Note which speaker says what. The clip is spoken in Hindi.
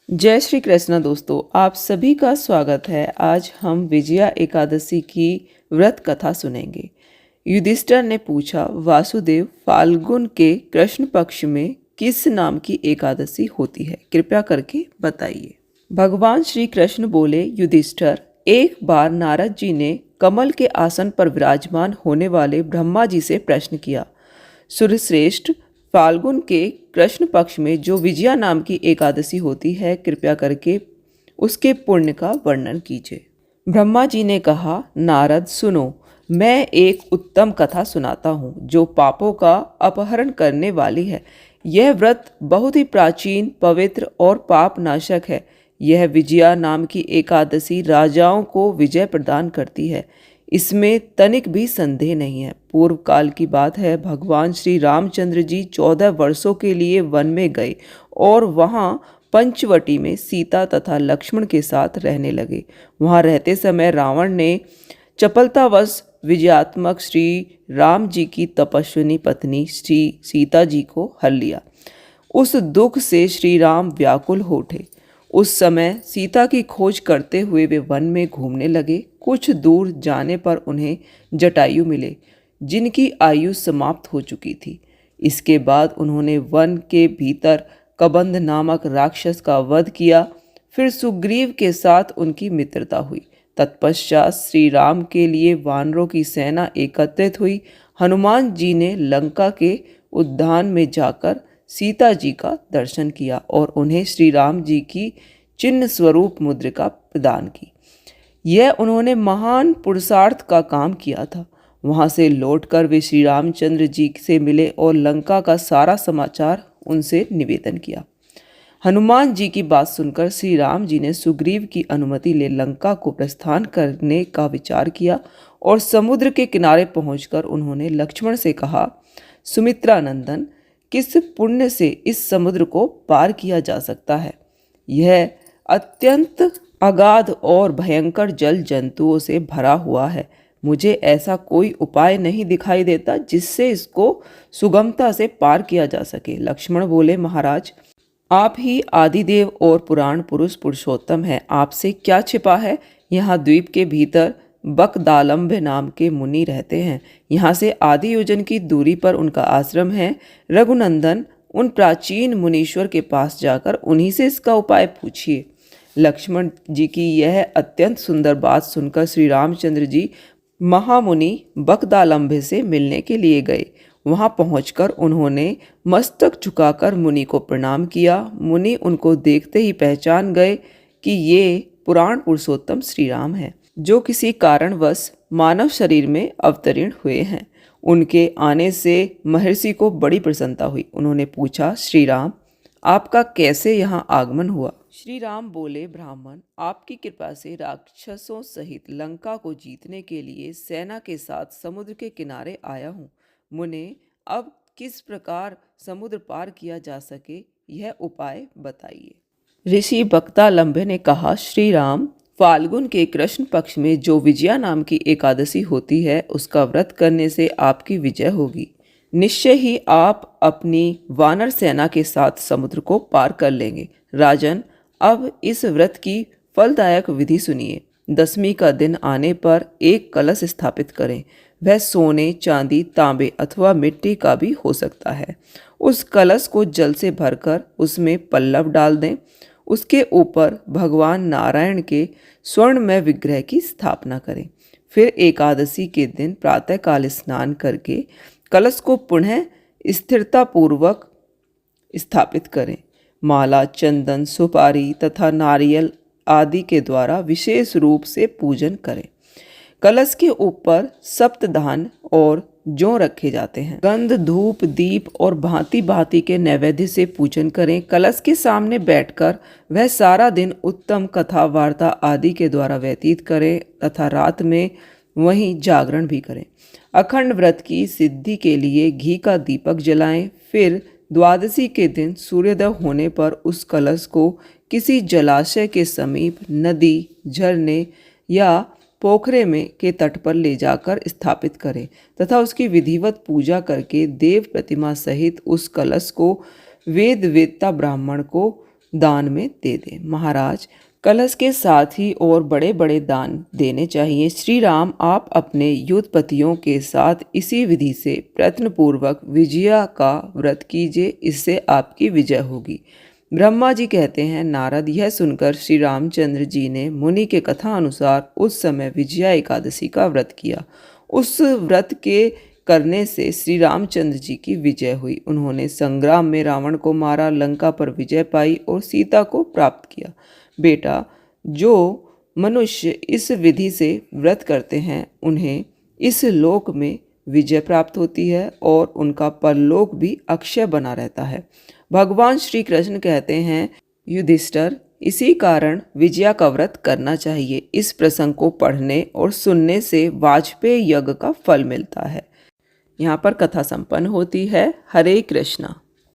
Speaker 1: जय श्री कृष्ण दोस्तों, आप सभी का स्वागत है। आज हम विजया एकादशी की व्रत कथा सुनेंगे। युधिष्ठिर ने पूछा, वासुदेव, फाल्गुन के कृष्ण पक्ष में किस नाम की एकादशी होती है? कृपया करके बताइए। भगवान श्री कृष्ण बोले, युधिष्ठिर, एक बार नारद जी ने कमल के आसन पर विराजमान होने वाले ब्रह्मा जी से प्रश्न किया, सूर्यश्रेष्ठ, फाल्गुन के कृष्ण पक्ष में जो विजया नाम की एकादशी होती है, कृपया करके उसके पुण्य का वर्णन कीजिए। ब्रह्मा जी ने कहा, नारद सुनो, मैं एक उत्तम कथा सुनाता हूँ जो पापों का अपहरण करने वाली है। यह व्रत बहुत ही प्राचीन, पवित्र और पाप नाशक है। यह विजया नाम की एकादशी राजाओं को विजय प्रदान करती है, इसमें तनिक भी संदेह नहीं है। पूर्व काल की बात है, भगवान श्री रामचंद्र जी 14 वर्षों के लिए वन में गए और वहाँ पंचवटी में सीता तथा लक्ष्मण के साथ रहने लगे। वहाँ रहते समय रावण ने चपलतावश विजयात्मक श्री राम जी की तपस्विनी पत्नी श्री सीता जी को हर लिया। उस दुख से श्री राम व्याकुल हो उठे। उस समय सीता की खोज करते हुए वे वन में घूमने लगे। कुछ दूर जाने पर उन्हें जटायु मिले, जिनकी आयु समाप्त हो चुकी थी। इसके बाद उन्होंने वन के भीतर कबंध नामक राक्षस का वध किया। फिर सुग्रीव के साथ उनकी मित्रता हुई। तत्पश्चात श्री राम के लिए वानरों की सेना एकत्रित हुई। हनुमान जी ने लंका के उद्यान में जाकर सीता जी का दर्शन किया और उन्हें श्री राम जी की चिन्ह स्वरूप मुद्रिका प्रदान की। यह उन्होंने महान पुरुषार्थ का काम किया था। वहाँ से लौटकर वे श्री रामचंद्र जी से मिले और लंका का सारा समाचार उनसे निवेदन किया। हनुमान जी की बात सुनकर श्री राम जी ने सुग्रीव की अनुमति ले लंका को प्रस्थान करने का विचार किया और समुद्र के किनारे पहुंचकर उन्होंने लक्ष्मण से कहा, सुमित्रा नंदन, किस पुण्य से इस समुद्र को पार किया जा सकता है? यह अत्यंत अगाध और भयंकर जल जंतुओं से भरा हुआ है। मुझे ऐसा कोई उपाय नहीं दिखाई देता जिससे इसको सुगमता से पार किया जा सके। लक्ष्मण बोले, महाराज, आप ही आदिदेव और पुराण पुरुष पुरुषोत्तम हैं। आपसे क्या छिपा है? यहाँ द्वीप के भीतर बकदालंभ नाम के मुनि रहते हैं। यहाँ से आधि योजन की दूरी पर उनका आश्रम है। रघुनंदन, उन प्राचीन मुनीश्वर के पास जाकर उन्हीं से इसका उपाय पूछिए। लक्ष्मण जी की यह अत्यंत सुंदर बात सुनकर श्री रामचंद्र जी महामुनि बकदालंभ से मिलने के लिए गए। वहां पहुंचकर उन्होंने मस्तक झुकाकर मुनि को प्रणाम किया। मुनि उनको देखते ही पहचान गए कि ये पुराण पुरुषोत्तम श्री राम हैं, जो किसी कारणवश मानव शरीर में अवतरीण हुए हैं। उनके आने से महर्षि को बड़ी प्रसन्नता हुई। उन्होंने पूछा, श्री राम, आपका कैसे यहाँ आगमन हुआ? श्री राम बोले, ब्राह्मण, आपकी कृपा से राक्षसों सहित लंका को जीतने के लिए सेना के साथ समुद्र के किनारे आया हूँ। मुने, अब किस प्रकार समुद्र पार किया जा सके, यह उपाय बताइए। ऋषि बकदालंभ ने कहा, श्री राम, फाल्गुन के कृष्ण पक्ष में जो विजया नाम की एकादशी होती है, उसका व्रत करने से आपकी विजय होगी। निश्चय ही आप अपनी वानर सेना के साथ समुद्र को पार कर लेंगे। राजन, अब इस व्रत की फलदायक विधि सुनिए। 10वीं का दिन आने पर एक कलश स्थापित करें। वह सोने, चांदी, तांबे अथवा मिट्टी का भी हो सकता है। उस कलश को जल से भरकर उसमें पल्लव डाल दें। उसके ऊपर भगवान नारायण के स्वर्णमय विग्रह की स्थापना करें। फिर एकादशी के दिन प्रातःकाल स्नान करके कलश को पुनः स्थिरतापूर्वक स्थापित करें। माला, चंदन, सुपारी तथा नारियल आदि के द्वारा विशेष रूप से पूजन करें। कलश के ऊपर सप्तधान और जौ रखे जाते हैं। गंध, धूप, दीप और भांति भांति के नैवेद्य से पूजन करें। कलश के सामने बैठकर वह सारा दिन उत्तम कथा वार्ता आदि के द्वारा व्यतीत करें तथा रात में वहीं जागरण भी करें। अखंड व्रत की सिद्धि के लिए घी का दीपक जलाएं। फिर द्वादशी के दिन सूर्योदय होने पर उस कलश को किसी जलाशय के समीप, नदी, झरने या पोखरे में के तट पर ले जाकर स्थापित करें तथा उसकी विधिवत पूजा करके देव प्रतिमा सहित उस कलश को वेद वेत्ता ब्राह्मण को दान में दे दें। महाराज, कलश के साथ ही और बड़े बड़े दान देने चाहिए। श्री राम, आप अपने युद्धपतियों के साथ इसी विधि से प्रयत्नपूर्वक विजया का व्रत कीजिए, इससे आपकी विजय होगी। ब्रह्मा जी कहते हैं, नारद, यह सुनकर श्री रामचंद्र जी ने मुनि के कथा अनुसार उस समय विजया एकादशी का व्रत किया। उस व्रत के करने से श्री रामचंद्र जी की विजय हुई। उन्होंने संग्राम में रावण को मारा, लंका पर विजय पाई और सीता को प्राप्त किया। बेटा, जो मनुष्य इस विधि से व्रत करते हैं उन्हें इस लोक में विजय प्राप्त होती है और उनका परलोक भी अक्षय बना रहता है। भगवान श्री कृष्ण कहते हैं, युधिष्ठिर, इसी कारण विजया का व्रत करना चाहिए। इस प्रसंग को पढ़ने और सुनने से वाजपेयी यज्ञ का फल मिलता है। यहाँ पर कथा संपन्न होती है। हरे कृष्णा।